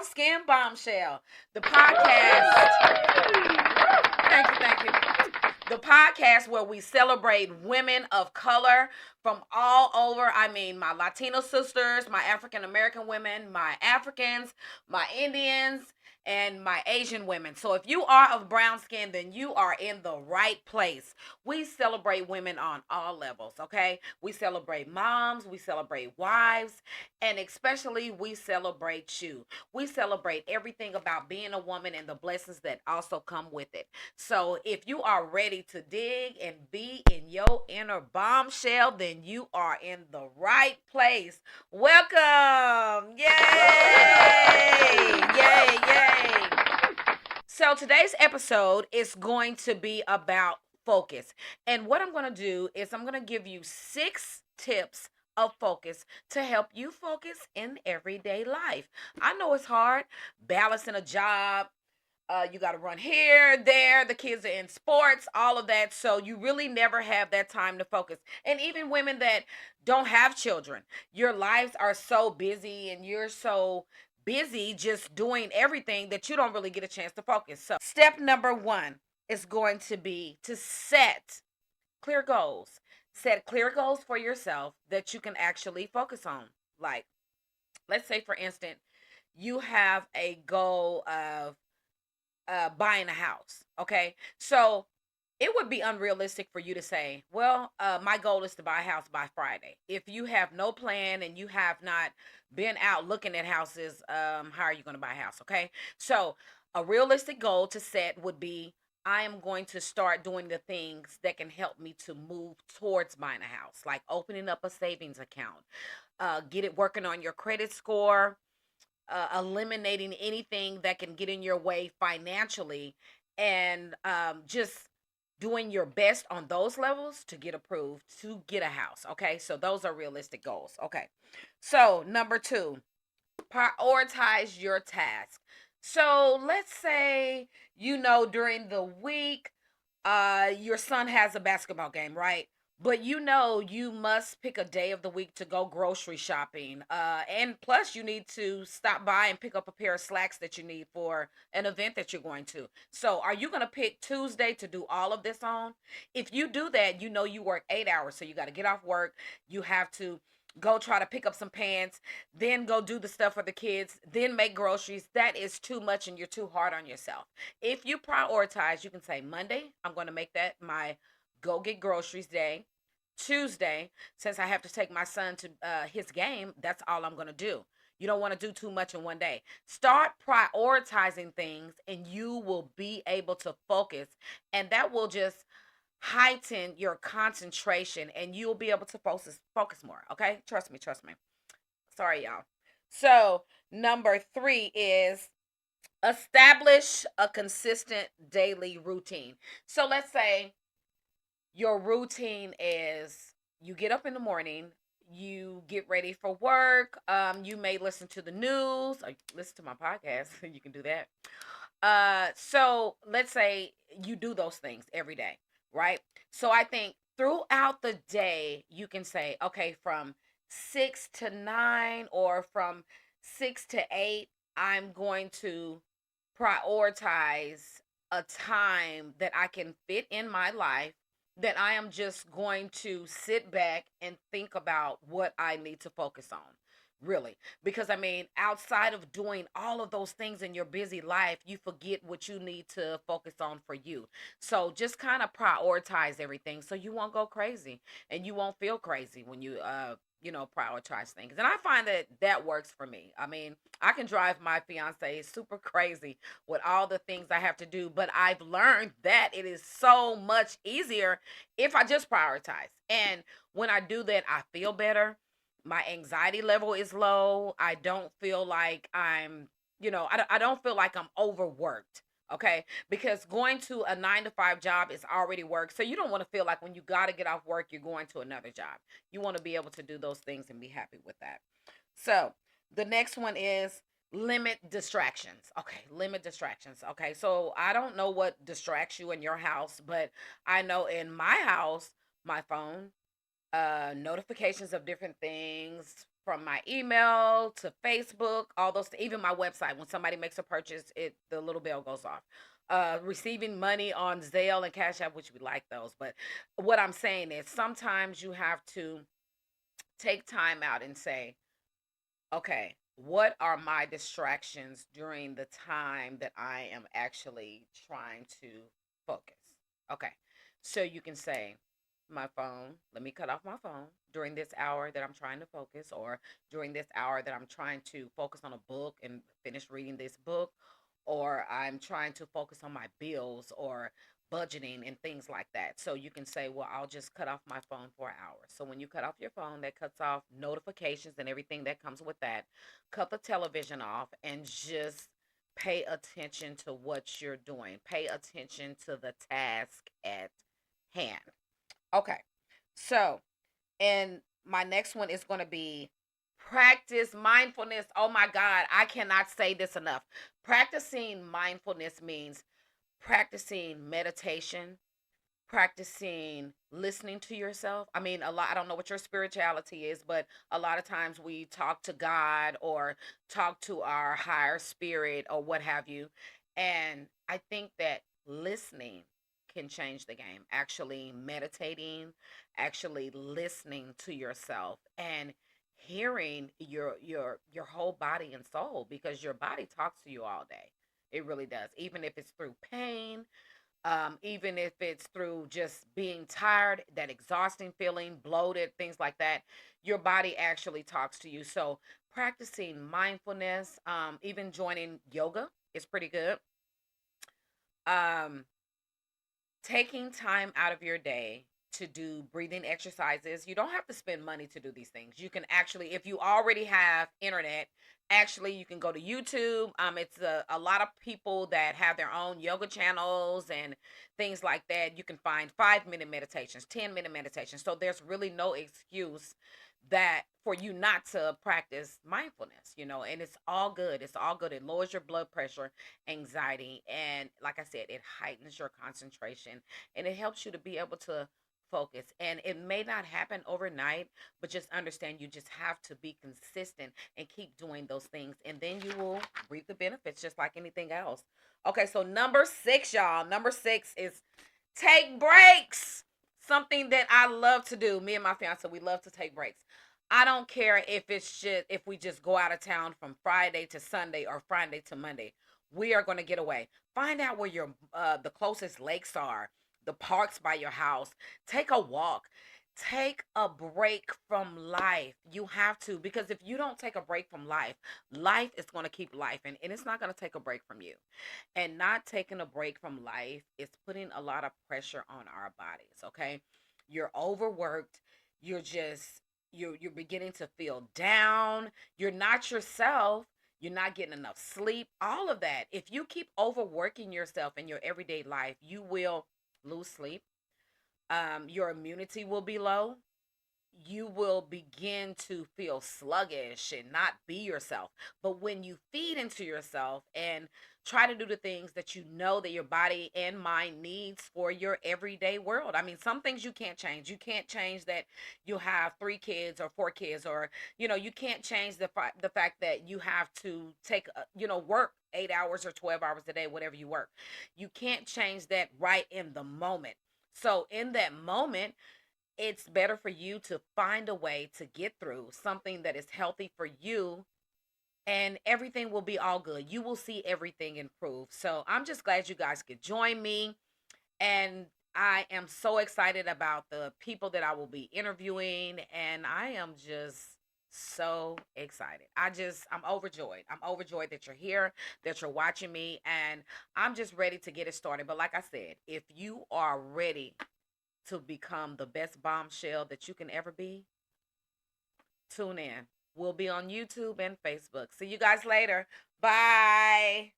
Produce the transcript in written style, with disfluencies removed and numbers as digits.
Skin Bombshell, the podcast. Thank you. The podcast where we celebrate women of color from all over. I mean, my Latino sisters, my African American women, my Africans, my Indians, and my Asian women. So if you are of brown skin, then you are in the right place. We celebrate women on all levels, okay? We celebrate moms, we celebrate wives, and especially we celebrate you. We celebrate everything about being a woman and the blessings that also come with it. So if you are ready to dig and be in your inner bombshell, then you are in the right place. Welcome! Yay! Yay! Yay! So today's episode is going to be about focus. And what I'm going to do is I'm going to give you 6 tips of focus to help you focus in everyday life. I know it's hard balancing a job, you got to run here, there. The kids are in sports, all of that. So you really never have that time to focus. And even women that don't have children, your lives are so busy and you're so busy just doing everything that you don't really get a chance to focus. So, step number 1 is going to be to set clear goals. Set clear goals for yourself that you can actually focus on. Like, let's say, for instance, you have a goal of buying a house. Okay. So it would be unrealistic for you to say, well, my goal is to buy a house by Friday. If you have no plan and you have not been out looking at houses, how are you going to buy a house? Okay. So a realistic goal to set would be, I am going to start doing the things that can help me to move towards buying a house, like opening up a savings account, get it working on your credit score, eliminating anything that can get in your way financially, and just doing your best on those levels to get approved to get a house. Okay, so those are realistic goals. Okay, so number 2, prioritize your task. So let's say, during the week, your son has a basketball game, right? But you must pick a day of the week to go grocery shopping. And plus you need to stop by and pick up a pair of slacks that you need for an event that you're going to. So are you going to pick Tuesday to do all of this on? If you do that, you work 8 hours. So you got to get off work. You have to go try to pick up some pants, then go do the stuff for the kids, then make groceries. That is too much and you're too hard on yourself. If you prioritize, you can say, Monday, I'm going to make that my go get groceries day. Tuesday, since I have to take my son to his game, that's all I'm going to do. You don't want to do too much in one day. Start prioritizing things and you will be able to focus, and that will just heighten your concentration and you'll be able to focus more. Okay, trust me. Sorry, y'all. So number 3 is establish a consistent daily routine. So let's say your routine is, you get up in the morning, you get ready for work, you may listen to the news or listen to my podcast. You can do that. So let's say you do those things every day, right? So I think throughout the day you can say, okay, from 6 to 9 or from 6 to 8, I'm going to prioritize a time that I can fit in my life, that I am just going to sit back and think about what I need to focus on. Really. Because I mean, outside of doing all of those things in your busy life, you forget what you need to focus on for you. So just kind of prioritize everything so you won't go crazy and you won't feel crazy when you prioritize things. And I find that that works for me. I mean, I can drive my fiance super crazy with all the things I have to do, but I've learned that it is so much easier if I just prioritize. And when I do that, I feel better. My anxiety level is low. I don't feel like I don't feel like I'm overworked. Okay, because going to a 9 to 5 job is already work. So you don't want to feel like when you got to get off work, you're going to another job. You want to be able to do those things and be happy with that. So the next one is limit distractions. Okay, limit distractions. Okay, so I don't know what distracts you in your house, but I know in my house, my phone, notifications of different things, from my email to Facebook, all those, even my website. When somebody makes a purchase, the little bell goes off. Receiving money on Zelle and Cash App, which we like those. But what I'm saying is sometimes you have to take time out and say, okay, what are my distractions during the time that I am actually trying to focus? Okay, so you can say, my phone, let me cut off my phone during this hour that I'm trying to focus, or during this hour that I'm trying to focus on a book and finish reading this book, or I'm trying to focus on my bills or budgeting and things like that. So you can say, well, I'll just cut off my phone for an hour. So when you cut off your phone, that cuts off notifications and everything that comes with that. Cut the television off and just pay attention to what you're doing. Pay attention to the task at hand. Okay. So, and my next one is going to be practice mindfulness. Oh my God, I cannot say this enough. Practicing mindfulness means practicing meditation, practicing listening to yourself. I mean, a lot, I don't know what your spirituality is, but a lot of times we talk to God or talk to our higher spirit or what have you. And I think that listening can change the game. Actually meditating, actually listening to yourself and hearing your whole body and soul, because your body talks to you all day. It really does. Even if it's through pain, even if it's through just being tired, that exhausting feeling, bloated, things like that, your body actually talks to you. So practicing mindfulness, even joining yoga is pretty good. Um, Taking time out of your day to do breathing exercises. You don't have to spend money to do these things. You can actually, if you already have internet, actually you can go to YouTube. It's a lot of people that have their own yoga channels and things like that. You can find 5 minute meditations, 10 minute meditations. So there's really no excuse that for you not to practice mindfulness, and it's all good. It's all good. It lowers your blood pressure, anxiety, and like I said, it heightens your concentration, and it helps you to be able to focus. And it may not happen overnight, but just understand you just have to be consistent and keep doing those things, and then you will reap the benefits just like anything else. Okay, so number 6, y'all. Number 6 is take breaks. Something that I love to do. Me and my fiance, we love to take breaks. I don't care if we just go out of town from Friday to Sunday or Friday to Monday. We are going to get away. Find out where your the closest lakes are, the parks by your house. Take a walk. Take a break from life. You have to, because if you don't take a break from life, life is going to keep life, and it's not going to take a break from you. And not taking a break from life is putting a lot of pressure on our bodies, okay? You're overworked. You're beginning to feel down. You're not yourself. You're not getting enough sleep. All of that. If you keep overworking yourself in your everyday life, you will lose sleep. Your immunity will be low. You will begin to feel sluggish and not be yourself. But when you feed into yourself and try to do the things that you know that your body and mind needs for your everyday world. I mean, some things you can't change. You can't change that you have 3 kids or 4 kids, or you can't change the fact that you have to take work 8 hours or 12 hours a day, whatever you work. You can't change that right in the moment. So in that moment, it's better for you to find a way to get through something that is healthy for you, and everything will be all good. You will see everything improve. So I'm just glad you guys could join me. And I am so excited about the people that I will be interviewing. And I am just so excited. I'm overjoyed. I'm overjoyed that you're here, that you're watching me. And I'm just ready to get it started. But like I said, if you are ready to become the best bombshell that you can ever be, tune in. We'll be on YouTube and Facebook. See you guys later. Bye.